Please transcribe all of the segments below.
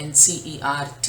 NCERT,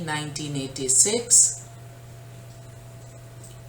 1986,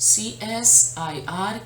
CSIR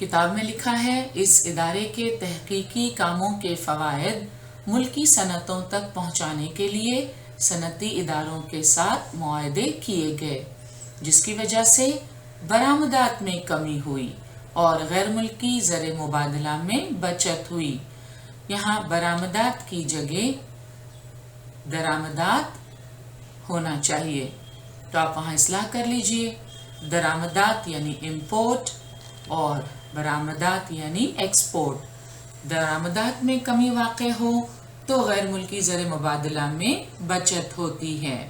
کتاب میں لکھا ہے اس ادارے کے تحقیقی کاموں کے فوائد ملکی صنعتوں تک پہنچانے کے لیے صنعتی اداروں کے ساتھ معاہدے کیے گئے، جس کی وجہ سے برآمدات میں کمی ہوئی اور غیر ملکی زر مبادلہ میں بچت ہوئی۔ یہاں برآمدات کی جگہ درآمدات ہونا چاہیے، تو آپ وہاں اصلاح کر لیجئے، درآمدات یعنی امپورٹ اور برآمدات یعنی ایکسپورٹ۔ درآمدات میں کمی واقع ہو تو غیر ملکی زر مبادلہ میں بچت ہوتی ہے۔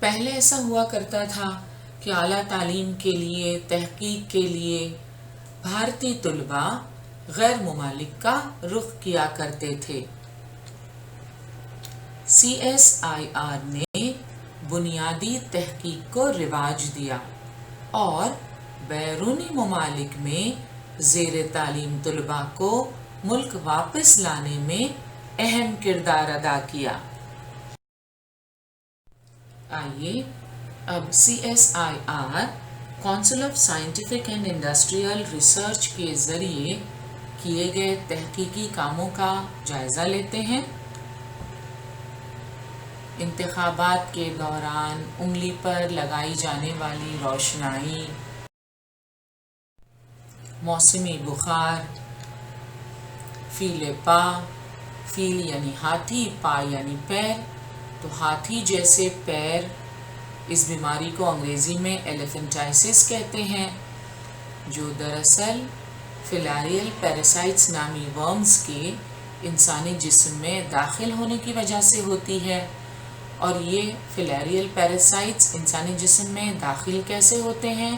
پہلے ایسا ہوا کرتا تھا کہ اعلیٰ تعلیم کے لیے، تحقیق کے لیے بھارتی طلباء غیر ممالک کا رخ کیا کرتے تھے۔ CSIR نے بنیادی تحقیق کو رواج دیا اور بیرونی ممالک میں زیر تعلیم طلباء کو ملک واپس لانے میں اہم کردار ادا کیا۔ آئیے اب CSIR council of scientific and industrial research کے ذریعے کیے گئے تحقیقی کاموں کا جائزہ لیتے ہیں۔ انتخابات کے دوران انگلی پر لگائی جانے والی روشنائی، موسمی بخار، فیل پا، فیل یعنی ہاتھی، پا یعنی پیر، تو ہاتھی جیسے پیر، اس بیماری کو انگریزی میں ایلیفینٹائسس کہتے ہیں، جو دراصل فلاریل پیراسائٹس نامی ورمز کے انسانی جسم میں داخل ہونے کی وجہ سے ہوتی ہے۔ اور یہ فلاریل پیراسائٹس انسانی جسم میں داخل کیسے ہوتے ہیں؟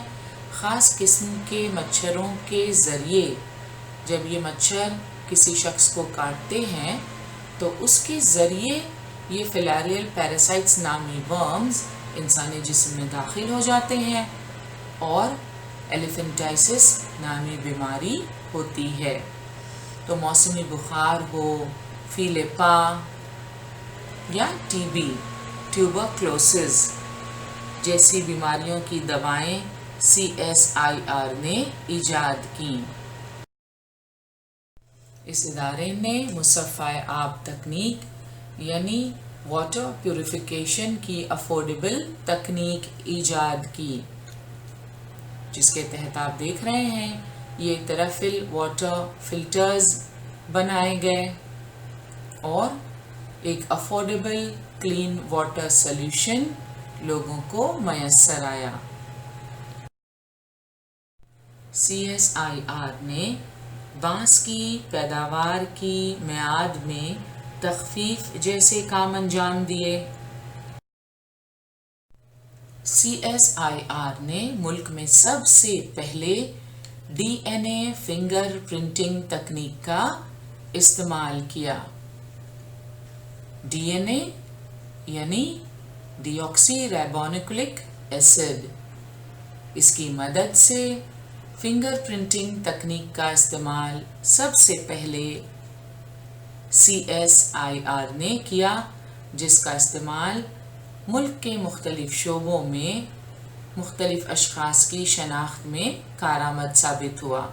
خاص قسم کے مچھروں کے ذریعے۔ جب یہ مچھر کسی شخص کو کاٹتے ہیں تو اس کے ذریعے یہ فلاریل پیراسائٹس نامی ورمز انسانی جسم میں داخل ہو جاتے ہیں اور ایلیفینٹائسس نامی بیماری ہوتی ہے۔ تو موسمی بخار ہو، فیل پا یا TB، ٹیوبرکلوسس جیسی بیماریوں کی دوائیں CSIR نے ایجاد کیں۔ اس ادارے نے مصفہ آب تکنیک یعنی واٹر پیوریفیکیشن کی افورڈیبل تکنیک ایجاد کی، جس کے تحت آپ دیکھ رہے ہیں یہ ترفل واٹر فلٹرز بنائے گئے اور ایک افورڈیبل کلین واٹر سلیوشن لوگوں کو میسر آیا۔ CSIR نے بانس کی پیداوار کی میعاد میں تخفیف جیسے کام انجام دیے۔ CSIR نے ملک میں سب سے پہلے DNA فنگر پرنٹنگ تکنیک کا استعمال کیا۔ DNA یعنی ڈی آکسی رائبونوکلک ایسڈ، اس کی مدد سے فنگر پرنٹنگ تکنیک کا استعمال سب سے پہلے CSIR نے کیا، جس کا استعمال ملک کے مختلف شعبوں میں مختلف اشخاص کی شناخت میں کارآمد ثابت ہوا۔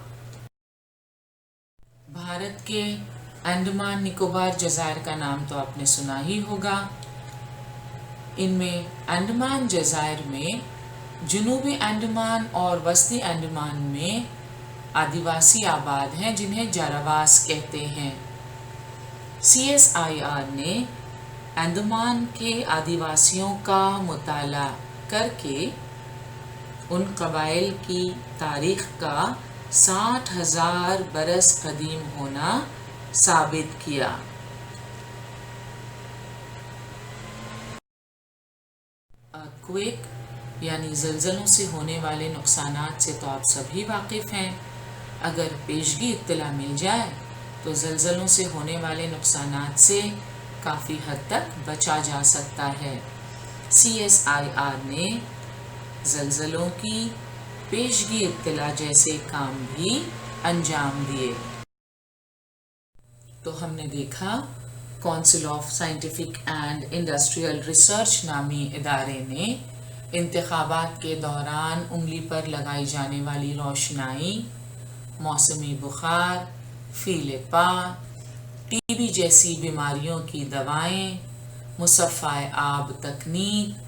بھارت کے انڈمان نکوبار جزائر کا نام تو آپ نے سنا ہی ہوگا۔ ان میں انڈمان جزائر میں جنوبی انڈمان اور وسطی انڈمان میں آدیواسی آباد ہیں جنہیں جاراواس کہتے ہیں۔ CSIR نے انڈمان کے آدیواسیوں کا مطالعہ کر کے ان قبائل کی تاریخ کا 60,000 برس قدیم ہونا ثابت کیا۔ ارتھکویک یعنی زلزلوں سے ہونے والے نقصانات سے تو آپ سبھی واقف ہیں۔ اگر پیشگی اطلاع مل جائے تو زلزلوں سے ہونے والے نقصانات سے کافی حد تک بچا جا سکتا ہے۔ CSIR نے زلزلوں کی پیشگی اطلاع جیسے کام بھی انجام دیے۔ تو ہم نے دیکھا council of scientific and industrial research نامی ادارے نے انتخابات کے دوران انگلی پر لگائی جانے والی روشنائی، موسمی بخار، فیل پا، ٹی بی جیسی بیماریوں کی دوائیں، مصفحہ آب تکنیک،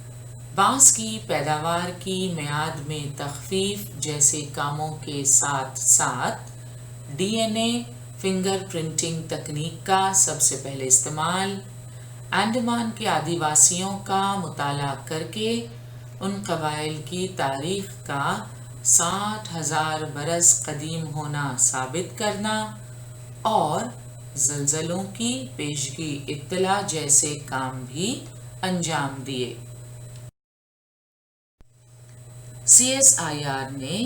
بانس کی پیداوار کی میعاد میں تخفیف جیسے کاموں کے ساتھ ساتھ D N a finger printing تکنیک کا سب سے پہلے استعمال، انڈمان کے آدی واسیوں کا مطالعہ کر کے ان قبائل کی تاریخ کا 60,000 برس قدیم ہونا ثابت کرنا اور زلزلوں کی پیشگی اطلاع جیسے کام بھی انجام دیے۔ سی ایس آئی آر نے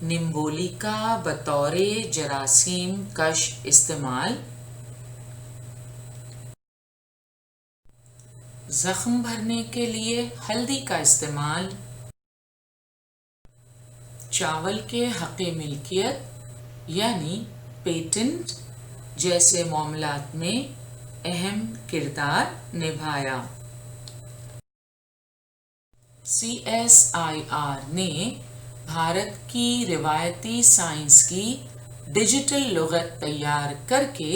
نمبولی کا بطور جراثیم کش استعمال، زخم بھرنے کے لیے ہلدی کا استعمال، چاول کے حق ملکیت یعنی پیٹنٹ جیسے معاملات میں اہم کردار نبھایا۔ سی ایس آئی آر نے بھارت کی روایتی سائنس کی ڈیجیٹل لغت تیار کر کے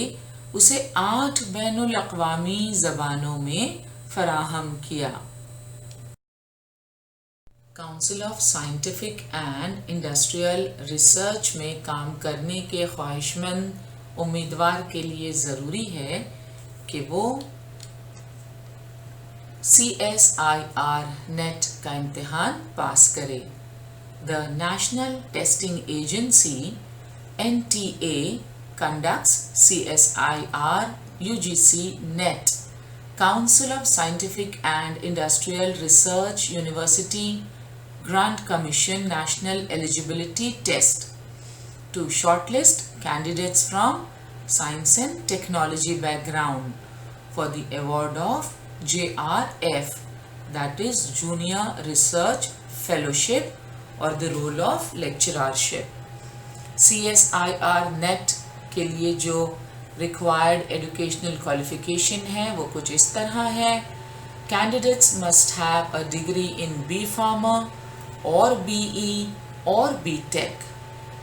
اسے 8 بین الاقوامی زبانوں میں فراہم کیا۔ Council of scientific and industrial research میں کام کرنے کے خواہش مند امیدوار کے لیے ضروری ہے کہ وہ C S I R NET کا امتحان پاس کرے۔ The National Testing Agency NTA conducts CSIR UGC NET Council of Scientific and Industrial Research University Grant Commission National Eligibility Test to shortlist candidates from science and technology background for the award of JRF, that is Junior Research Fellowship اور the role of lecturership۔ CSIR NET کے لیے جو required educational qualification ہے وہ کچھ اس طرح ہے۔ Candidates must have a degree in B Pharma or BE or BTech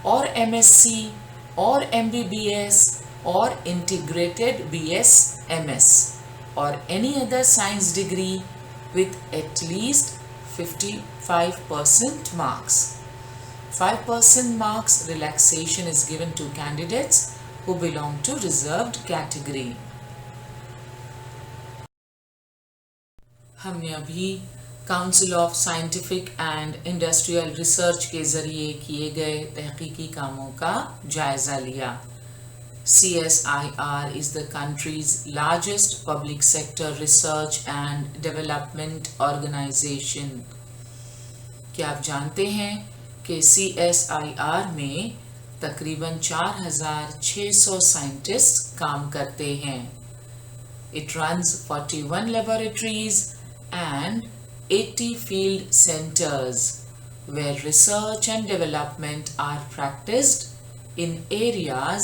or MSc or MBBS or integrated BS MS or any other science degree with at least 55% marks. 5% marks relaxation is given to candidates who belong to reserved category. ہم نے ابھی council of scientific and industrial research کے ذریعے کیے گئے تحقیقی کاموں کا جائزہ لیا۔ CSIR is the country's largest public sector research and development organization۔ کیا آپ جانتے ہیں کہ CSIR میں تقریباً 4,600 سائنٹسٹ کام کرتے ہیں۔ It runs 41 laboratories and 80 field centers where research and development are practiced in areas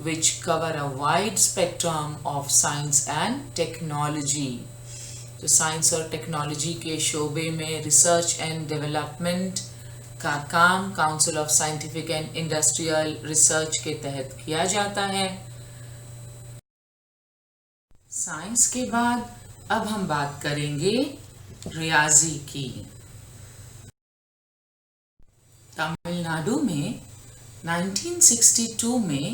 which cover a wide spectrum of science and technology۔ تو سائنس اور ٹیکنالوجی کے شعبے میں ریسرچ اینڈ ڈیولپمنٹ کا کام council of scientific and industrial research کے تحت کیا جاتا ہے۔ سائنس کے بعد اب ہم بات کریں گے ریاضی کی۔ تمل ناڈو میں 1962 میں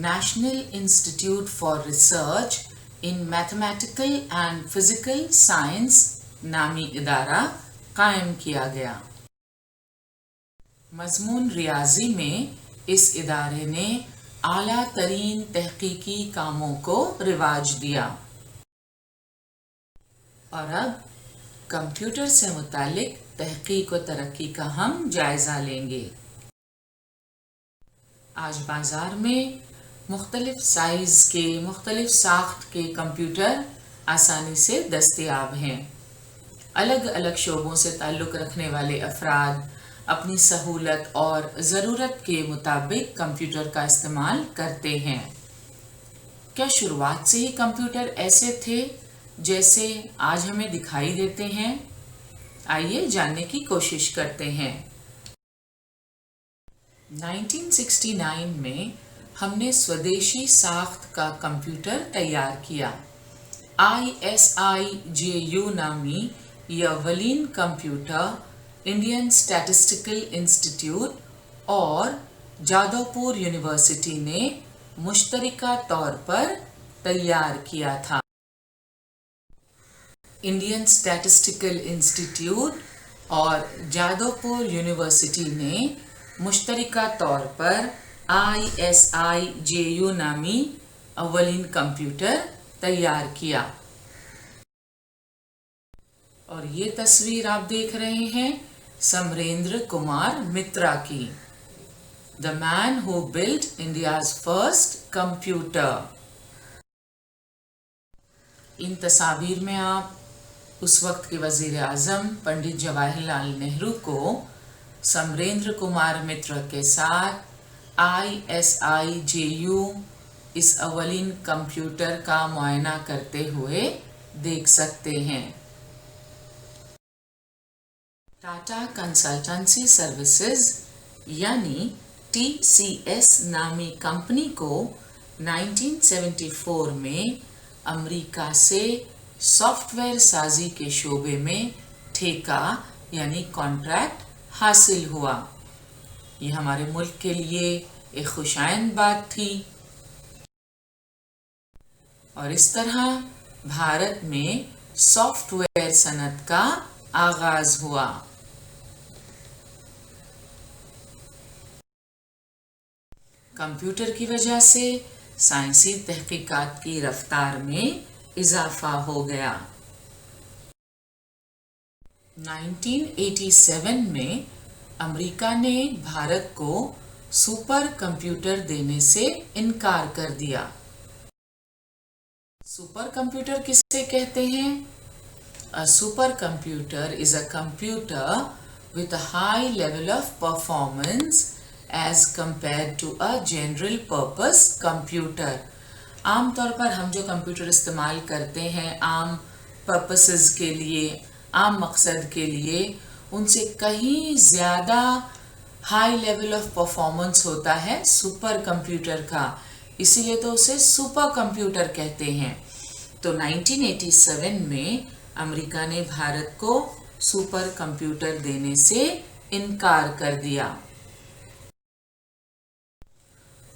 national institute for research in mathematical and physical science نامی ادارہ قائم کیا گیا۔ مضمون ریاضی میں اس ادارے نے اعلیٰ ترین تحقیقی کاموں کو رواج دیا۔ اور اب کمپیوٹر سے متعلق تحقیق و ترقی کا ہم جائزہ لیں گے۔ آج بازار میں مختلف سائز کے مختلف ساخت کے کمپیوٹر آسانی سے دستیاب ہیں۔ الگ الگ شعبوں سے تعلق رکھنے والے افراد اپنی سہولت اور ضرورت کے مطابق کمپیوٹر کا استعمال کرتے ہیں۔ کیا شروعات سے ہی کمپیوٹر ایسے تھے جیسے آج ہمیں دکھائی دیتے ہیں؟ آئیے جاننے کی کوشش کرتے ہیں۔ 1969 میں ہم نے سودیشی ساخت کا کمپیوٹر تیار کیا۔ ISIJU نامی یہ اولین کمپیوٹر انڈین اسٹیٹسٹیکل انسٹیٹیوٹ اور جادو پور یونیورسٹی نے مشترکہ طور پر تیار کیا تھا۔ انڈین اسٹیٹسٹیکل انسٹیٹیوٹ اور جادو پور یونیورسٹی نے مشترکہ طور پر ISIJU نامی اولین کمپیوٹر تیار کیا۔ اور یہ تصویر آپ دیکھ رہے ہیں سمریندر کمار مترا کی، The man who built India's first computer۔ ان تصاویر میں آپ اس وقت کے وزیر اعظم پنڈت جواہر لال نہرو کو سمریندر کمار مترا کے ساتھ ISIJU اس اولین کمپیوٹر کا معائنہ کرتے ہوئے دیکھ سکتے ہیں۔ ٹاٹا کنسلٹنسی سروسز یعنی TCS نامی کمپنی کو 1974 میں امریکہ سے سافٹ ویئر سازی کے شعبے میں ٹھیکہ یعنی کانٹریکٹ حاصل ہوا۔ یہ ہمارے ملک کے لیے ایک خوشائند بات تھی، اور اس طرح بھارت میں سافٹ ویئر صنعت کا آغاز ہوا۔ کمپیوٹر کی وجہ سے سائنسی تحقیقات کی رفتار میں اضافہ ہو گیا۔ 1987 میں امریکہ نے بھارت کو سپر کمپیوٹر دینے سے انکار کر دیا۔ سپر کمپیوٹر کسے کہتے ہیں؟ A supercomputer is a computer with a high level of performance as compared to a general purpose computer۔ عام طور پر ہم جو کمپیوٹر استعمال کرتے ہیں عام پرپسز کے لیے، عام مقصد کے لیے، ان سے کہیں زیادہ ہائی لیول آف پرفارمنس ہوتا ہے سپر کمپیوٹر کا، اسی لیے تو اسے سپر کمپیوٹر کہتے ہیں۔ تو 1987 میں امریکہ نے بھارت کو سپر کمپیوٹر دینے سے انکار کر دیا۔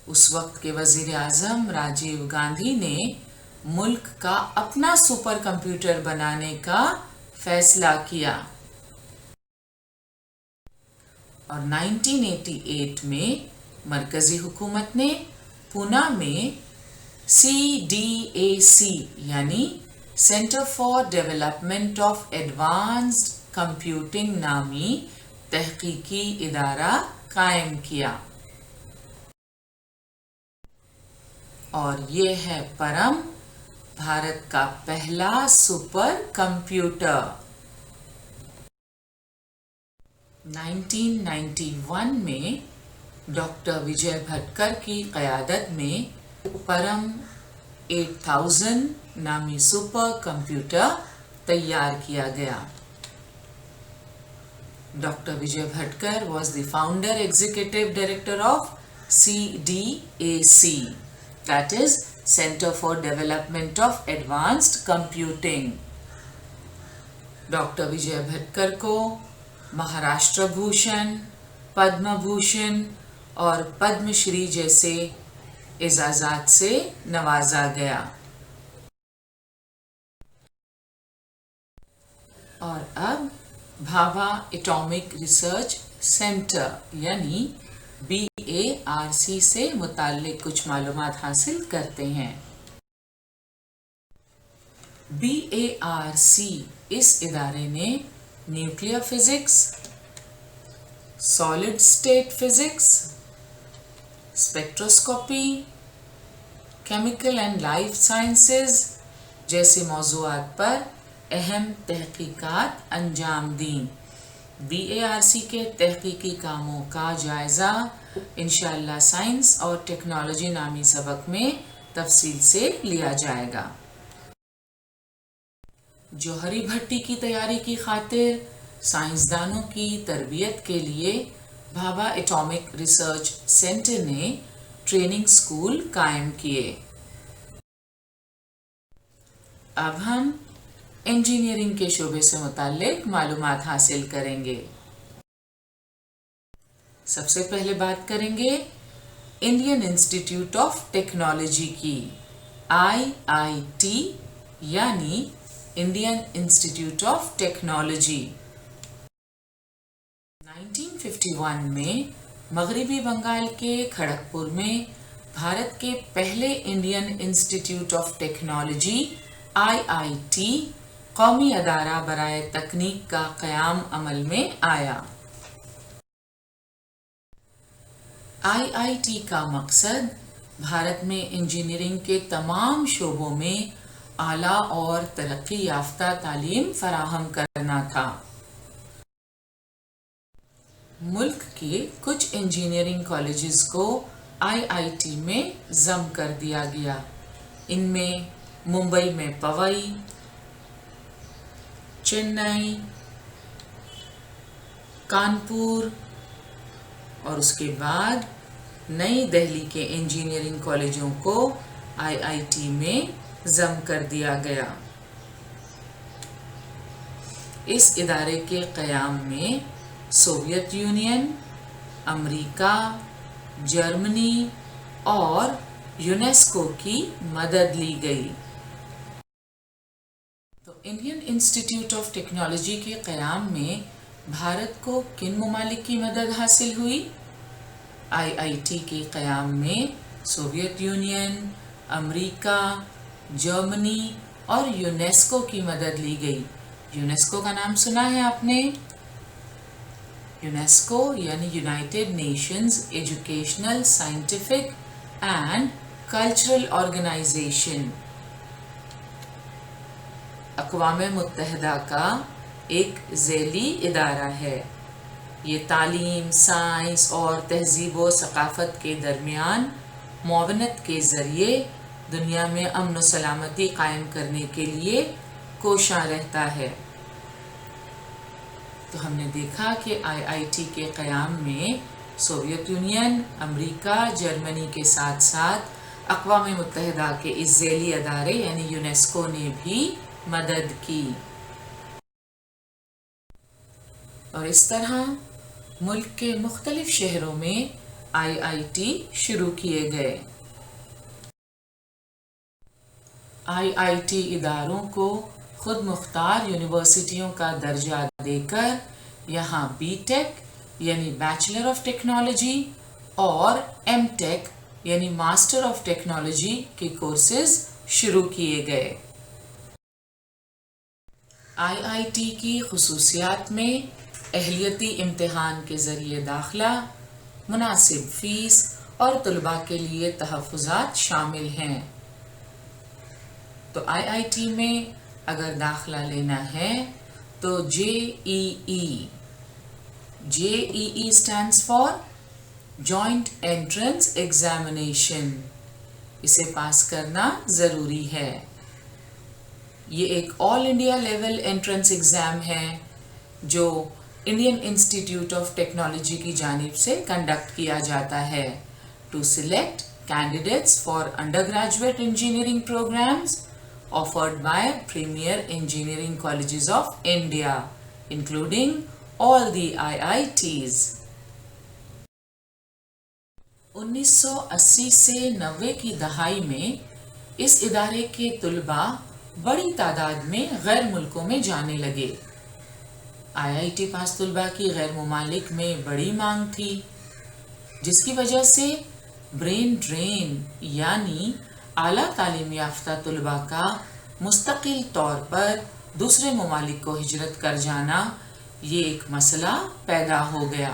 اس وقت کے وزیر اعظم راجیو گاندھی نے ملک کا اپنا سپر کمپیوٹر بنانے کا فیصلہ کیا، اور 1988 میں مرکزی حکومت نے پونا میں CDAC یعنی centre for development of advanced computing نامی تحقیقی ادارہ قائم کیا، اور یہ ہے پرم، بھارت کا پہلا سپر کمپیوٹر۔ 1991 میں ڈاکٹر وجے بھٹکر کی قیادت میں پرم 8000 نامی سپر کمپیوٹر تیار کیا گیا۔ Doctor Vijay Bhatkar was the founder executive director of CDAC, that is Center for Development of Advanced Computing۔ Doctor Vijay Bhatkar کو مہاراشٹر بھوشن، پدم بھوشن اور پدم شری جیسے اعزازات سے نوازا گیا۔ اور اب بھابھا ایٹامک ریسرچ سینٹر یعنی BARC سے متعلق کچھ معلومات حاصل کرتے ہیں۔ BARC اس ادارے نے nuclear physics, solid state physics, spectroscopy, chemical and life sciences جیسے موضوعات پر اہم تحقیقات انجام دیں۔ BARC کے تحقیقی کاموں کا جائزہ انشاءاللہ سائنس اور ٹیکنالوجی نامی سبق میں تفصیل سے لیا جائے گا۔ جوہری بھٹی کی تیاری کی خاطر سائنسدانوں کی تربیت کے لیے بھابھا ایٹامک ریسرچ سینٹر نے ٹریننگ اسکول قائم کیے۔ اب ہم انجینئرنگ کے شعبے سے متعلق معلومات حاصل کریں گے۔ سب سے پہلے بات کریں گے انڈین انسٹیٹیوٹ آف ٹیکنالوجی کی، IIT یعنی انڈین انسٹیٹیوٹ آف ٹیکنالوجی۔ 1951 میں مغربی بنگال کے کھڑگپور میں بھارت کے پہلے Indian institute of technology IIT قومی ادارہ برائے تکنیک کا قیام عمل میں آیا۔ IIT کا مقصد بھارت میں انجینئرنگ کے تمام شعبوں میں اعلیٰ اور ترقی یافتہ تعلیم فراہم کرنا تھا۔ ملک کے کچھ انجینئرنگ کالجز کو IIT میں ضم کر دیا گیا۔ ان میں ممبئی میں پوئی، چنئی، کانپور اور اس کے بعد نئی دہلی کے انجینئرنگ کالجوں کو IIT میں ضم کر دیا گیا۔ اس ادارے کے قیام میں سوویت یونین، امریکا، جرمنی اور یونیسکو کی مدد لی گئی۔ تو انڈین انسٹیٹیوٹ آف ٹیکنالوجی کے قیام میں بھارت کو کن ممالک کی مدد حاصل ہوئی؟ IIT کے قیام میں سوویت یونین، امریکا، جرمنی اور یونیسکو کی مدد لی گئی۔ یونیسکو کا نام سنا ہے آپ نے؟ یونیسکو یعنی United Nations Educational, Scientific and Cultural Organization, اقوام متحدہ کا ایک ذیلی ادارہ ہے۔ یہ تعلیم، سائنس اور تہذیب و ثقافت کے درمیان معاونت کے ذریعے دنیا میں امن و سلامتی قائم کرنے کے لیے کوشاں رہتا ہے۔ تو ہم نے دیکھا کہ IIT کے قیام میں سوویت یونین، امریکا، جرمنی کے ساتھ ساتھ اقوام متحدہ کے اس ذیلی ادارے یعنی یونیسکو نے بھی مدد کی، اور اس طرح ملک کے مختلف شہروں میں IIT شروع کیے گئے۔ IIT اداروں کو خود مختار یونیورسٹیوں کا درجہ دے کر یہاں BTech یعنی بیچلر آف ٹیکنالوجی اور MTech یعنی ماسٹر آف ٹیکنالوجی کے کورسز شروع کیے گئے۔ IIT کی خصوصیات میں اہلیتی امتحان کے ذریعے داخلہ، مناسب فیس اور طلباء کے لیے تحفظات شامل ہیں۔ تو IIT میں اگر داخلہ لینا ہے تو JEE stands for Joint Entrance Examination، اسے پاس کرنا ضروری ہے۔ یہ ایک آل انڈیا لیول انٹرنس ایگزام ہے جو انڈین انسٹیٹیوٹ آف ٹیکنالوجی کی جانب سے کنڈکٹ کیا جاتا ہے to select candidates for undergraduate engineering programmes offered by premier engineering colleges of India, including all the IITs۔ 1980 سے 90 کی دہائی میں اس ادارے کے طلباء بڑی تعداد میں غیر ملکوں میں جانے لگے۔ IIT پاس طلباء کی غیر ممالک میں بڑی مانگ تھی، جس کی وجہ سے برین ڈرین یعنی اعلیٰ تعلیم یافتہ طلباء کا مستقل طور پر دوسرے ممالک کو ہجرت کر جانا یہ ایک مسئلہ پیدا ہو گیا۔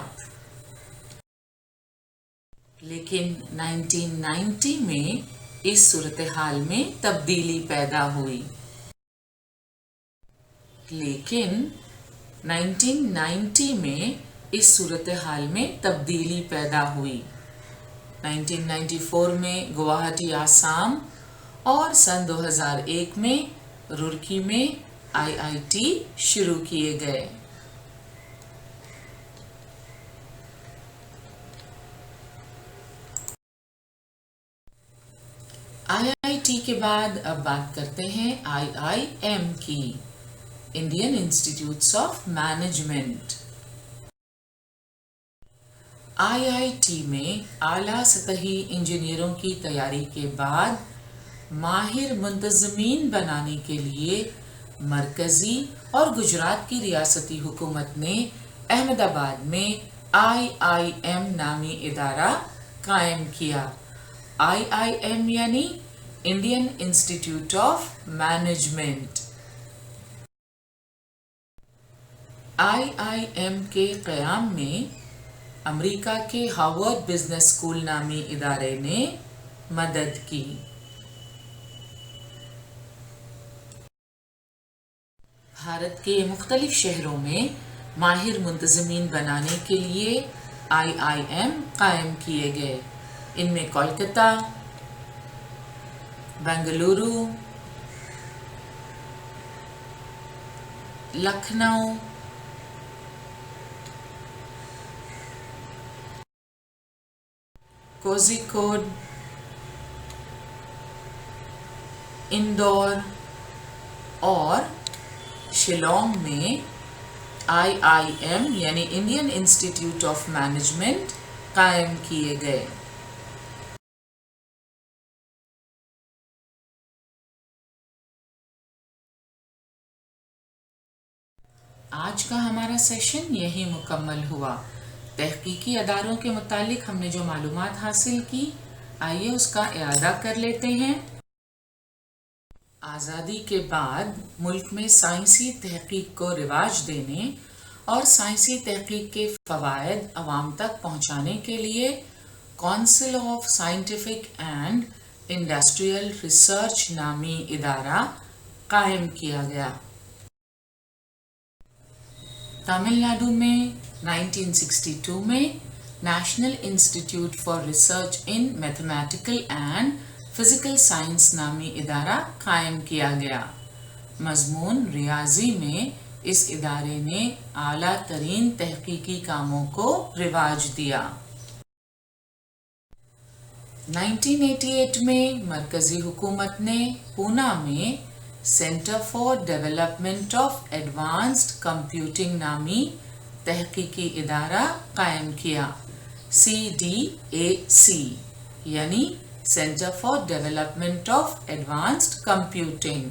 لیکن 1990 میں اس صورتحال میں تبدیلی پیدا ہوئی۔ 1994 میں گوہاٹی آسام اور سن 2001 میں رورکی میں IIT شروع کیے گئے۔ IIT کے بعد اب بات کرتے ہیں IIM کی، Indian institutes of management. IIT میں اعلیٰ سطحی انجینئروں کی تیاری کے بعد ماہر منتظمین بنانے کے لیے مرکزی اور گجرات کی ریاستی حکومت نے احمد آباد میں IIM نامی ادارہ قائم کیا۔ IIM یعنی Indian institute of management. IIM کے قیام میں امریکہ کے ہارورڈ بزنس اسکول نامی ادارے نے مدد کی۔ بھارت کے مختلف شہروں میں ماہر منتظمین بنانے کے لیے IIM قائم کیے گئے۔ ان میں کولکتہ، بنگلورو، لکھنؤ، کوزیکوڈ، اندور اور شیلانگ میں IIM یعنی انڈین انسٹیٹیوٹ آف مینجمنٹ قائم کیے گئے۔ آج کا ہمارا سیشن یہی مکمل ہوا۔ تحقیقی اداروں کے متعلق ہم نے جو معلومات حاصل کی، آئیے اس کا اعادہ کر لیتے ہیں۔ آزادی کے بعد ملک میں سائنسی تحقیق کو رواج دینے اور سائنسی تحقیق کے فوائد عوام تک پہنچانے کے لیے council of scientific and industrial research نامی ادارہ قائم کیا گیا۔ تمل ناڈو میں 1962 میں national institute for research in mathematical and physical science نامی ادارہ قائم کیا گیا۔ مضمون ریاضی میں اس ادارے نے اعلیٰ ترین تحقیقی کاموں کو رواج دیا۔ 1988 میں مرکزی حکومت نے پونا میں centre for development of advanced computing نامی تحقیقی ادارہ قائم کیا۔ CDAC یعنی centre for development of advanced computing.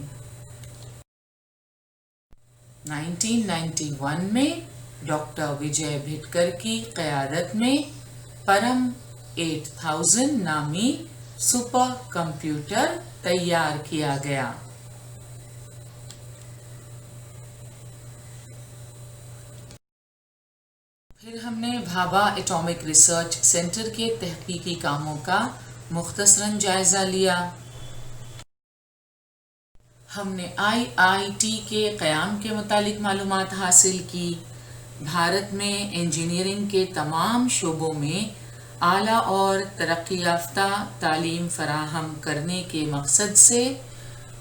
1991 میں ڈاکٹر وجے بھٹکر کی قیادت میں پرم 8000 نامی سپر کمپیوٹر تیار کیا گیا۔ پھر ہم نے بھابھا ایٹامک ریسرچ سینٹر کے تحقیقی کاموں کا مختصراً جائزہ لیا۔ ہم نے IIT کے قیام کے متعلق معلومات حاصل کی۔ بھارت میں انجینئرنگ کے تمام شعبوں میں اعلیٰ اور ترقی یافتہ تعلیم فراہم کرنے کے مقصد سے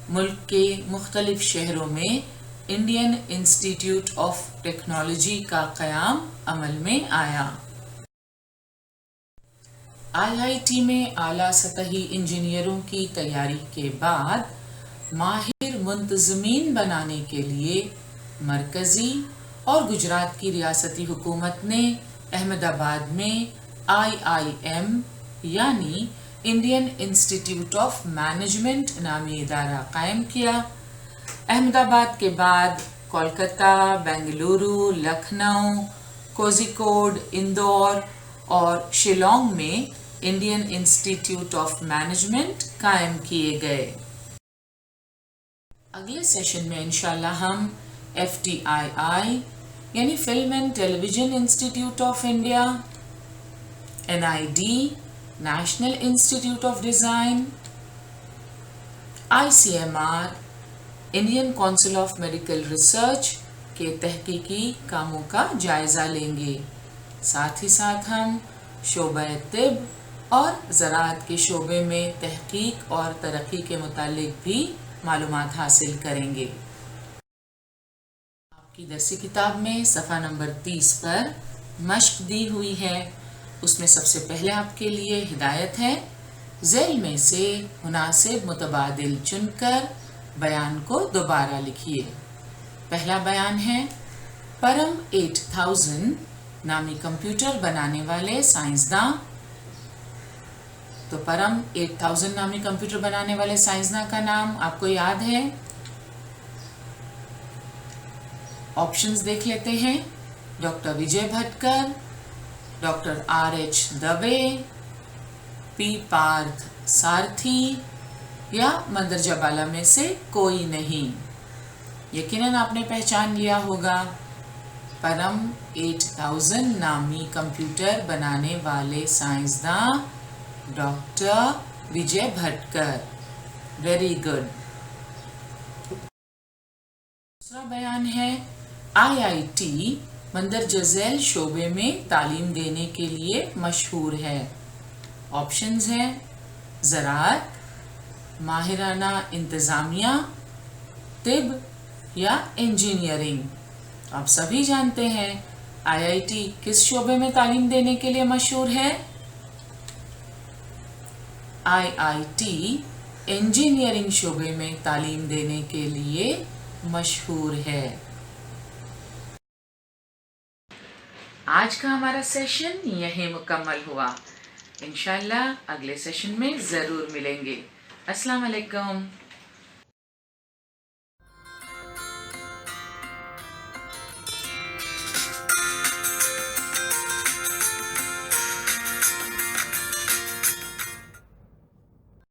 ملک کے مختلف شہروں میں انڈین انسٹیٹیوٹ آف ٹیکنالوجی کا قیام عمل میں آیا۔ IIT میں اعلیٰ سطحی انجینئروں کی تیاری کے بعد ماہر منتظمین بنانے کے لیے مرکزی اور گجرات کی ریاستی حکومت نے احمد آباد میں IIM یعنی انڈین انسٹیٹیوٹ آف مینجمنٹ نامی ادارہ قائم کیا۔ احمد آباد کے بعد کولکتہ، بنگلورو، لکھنؤ، کوزیکوڈ، اندور اور شیلانگ میں انڈین انسٹیٹیوٹ آف مینجمنٹ قائم کیے گئے۔ اگلے سیشن میں انشاءاللہ ہم FTII یعنی Film and Television Institute of India, NID National Institute of Design, ICMR Indian Council of Medical Research کے تحقیقی کاموں کا جائزہ لیں گے۔ ساتھ ہی ساتھ ہم شعبہ طب اور زراعت کے شعبے میں تحقیق اور ترقی کے متعلق بھی معلومات حاصل کریں گے۔ آپ کی درسی کتاب میں صفحہ نمبر 30 پر مشق دی ہوئی ہے، اس میں سب سے پہلے آپ کے لیے ہدایت ہے ذیل میں سے مناسب متبادل چن کر بیان کو دوبارہ لکھیے۔ پہلا بیان ہے، پرم 8000 نامی کمپیوٹر بنانے والے سائنسداں۔ تو پرم 8000 نامی کمپیوٹر بنانے والے سائنسداں کا نام آپ کو یاد ہے؟ آپشنز دیکھ لیتے ہیں، ڈاکٹر وجے بھٹکر، ڈاکٹر RH دبے، پی پارتھ سارتھی یا مندرجہ بالا میں سے کوئی نہیں۔ یقیناً آپ نے پہچان لیا ہوگا، پرم 8000 نامی کمپیوٹر بنانے والے سائنسداں doctor Vijay Bhatkar. Very good. دوسرا بیان ہے، IIT مندرجہ ذیل شعبے میں تعلیم دینے کے لیے مشہور ہے۔ آپشنز ہیں، زراعت، ماہرانہ انتظامیہ، طب یا انجینئرنگ۔ آپ سبھی جانتے ہیں IIT کس شعبے میں تعلیم دینے کے لیے مشہور ہے؟ IIT انجینئرنگ شعبے میں تعلیم دینے کے لیے مشہور ہے۔ آج کا ہمارا سیشن یہیں مکمل ہوا۔ انشاءاللہ اگلے سیشن میں ضرور ملیں گے۔ السلام علیکم۔